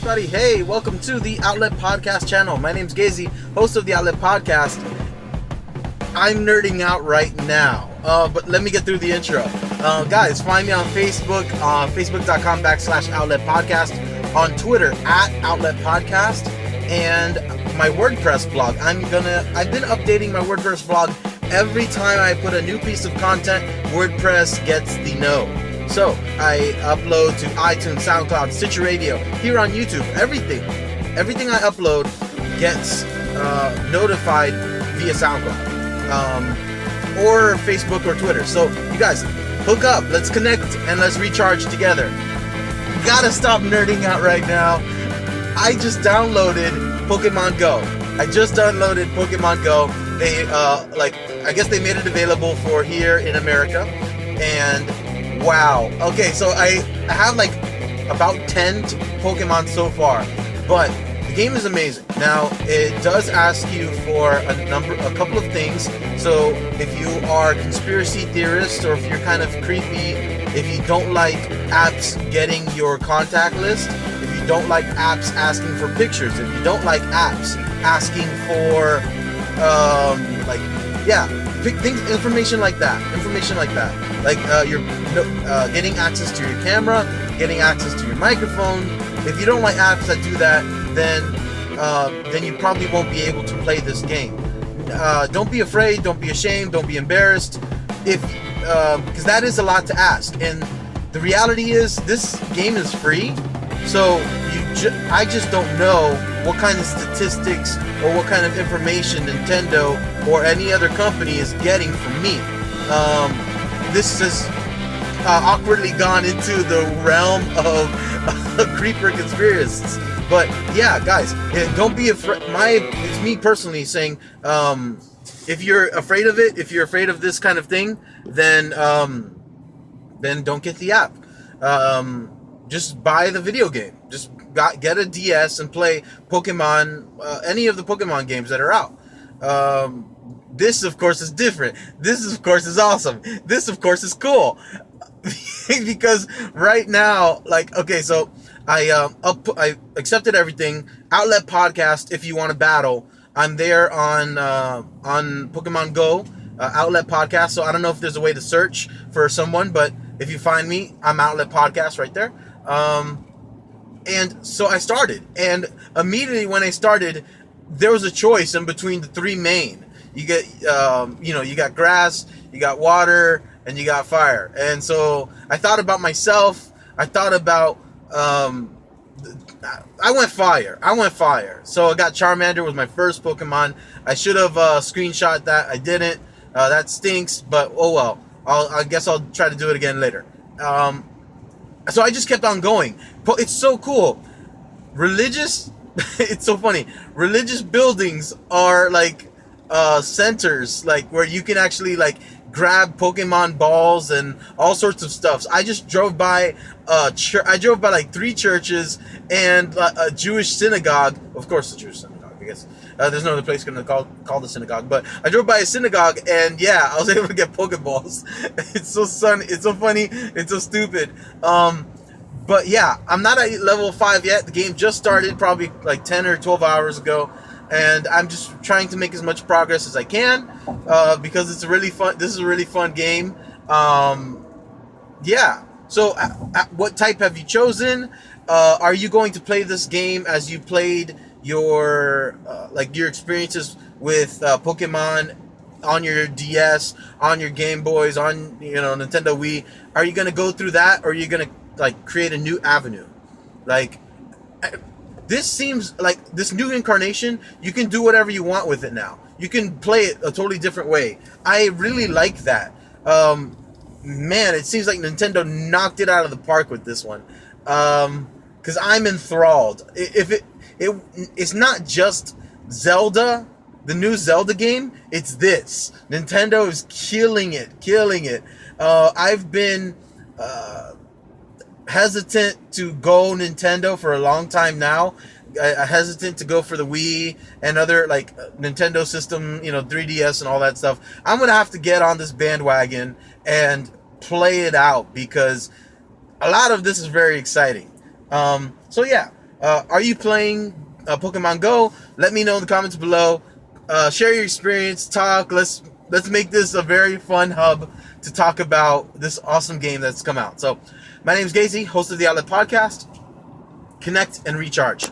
everybody? Hey, welcome to the Outlet Podcast channel. My name's Gazy, host of the Outlet Podcast. I'm nerding out right now, but let me get through the intro. Guys, find me on Facebook, facebook.com/Outlet Podcast, on Twitter @Outlet Podcast, and my WordPress blog. I've been updating my WordPress blog every time I put a new piece of content. WordPress gets the know. So I upload to iTunes, Soundcloud, Stitcher Radio, here on YouTube. Everything I upload gets notified via SoundCloud, or Facebook or Twitter. So you guys, hook up, let's connect, and let's recharge together. Gotta stop nerding out right now. I just downloaded Pokemon Go. They I guess they made it available for here in America, and wow. Okay, so I have like about 10 Pokemon so far, but the game is amazing. Now, it does ask you for a couple of things. So if you are a conspiracy theorist, or if you're kind of creepy, if you don't like apps getting your contact list, if you don't like apps asking for pictures, if you don't like apps asking for information like that, like you're getting access to your camera, getting access to your microphone. If you don't like apps that do that, then you probably won't be able to play this game. Don't be afraid, don't be ashamed, don't be embarrassed, because that is a lot to ask. And the reality is, this game is free, so I just don't know what kind of statistics or what kind of information Nintendo or any other company is getting from me. This has awkwardly gone into the realm of creeper conspiracists. But yeah, guys, don't be afraid. It's me personally saying, if you're afraid of it, if you're afraid of this kind of thing, then don't get the app. Just buy the video game. Just get a DS and play Pokemon, any of the Pokemon games that are out. This, of course, is different. This, of course, is awesome. This, of course, is cool. Because right now, so I accepted everything. Outlet Podcast, if you want to battle, I'm there on Pokemon Go, Outlet Podcast. So I don't know if there's a way to search for someone, but if you find me, I'm Outlet Podcast right there. And so I started, and immediately when I started, there was a choice in between the three main. You get, you got grass, you got water, and you got fire. And so I thought about myself. I thought about, I went fire. So I got Charmander, was my first Pokemon. I should have screenshot that. I didn't. That stinks, but oh well. I guess I'll try to do it again later. So I just kept on going. It's so cool. It's so funny. Religious buildings are like centers, like where you can actually grab Pokemon balls and all sorts of stuff. So I just drove by I drove by like 3 churches and a Jewish synagogue. Of course, a Jewish synagogue, I guess. There's no other place going to call the synagogue, but I drove by a synagogue, and yeah, I was able to get Pokeballs. It's so funny, it's so stupid. But yeah, I'm not at level 5 yet. The game just started probably like 10 or 12 hours ago, and I'm just trying to make as much progress as I can, because it's really fun. This is a really fun game. Yeah. So, what type have you chosen? Are you going to play this game as you played your experiences with Pokemon on your DS, on your Game Boys, on Nintendo Wii? Are you going to go through that, or are you going to create a new avenue? This seems like this new incarnation, you can do whatever you want with it now. You can play it a totally different way. I really like that. Man, it seems like Nintendo knocked it out of the park with this one. Because I'm enthralled. It's not just Zelda, the new Zelda game, it's this. Nintendo is killing it. I've been hesitant to go Nintendo for a long time now. Hesitant to go for the Wii and other Nintendo system, 3DS and all that stuff. I'm gonna have to get on this bandwagon and play it out, because a lot of this is very exciting. So yeah, Are you playing Pokemon Go? Let me know in the comments below. Share your experience. Talk. Let's make this a very fun hub to talk about this awesome game that's come out. So, my name is Gazy, host of the Outlet Podcast. Connect and recharge.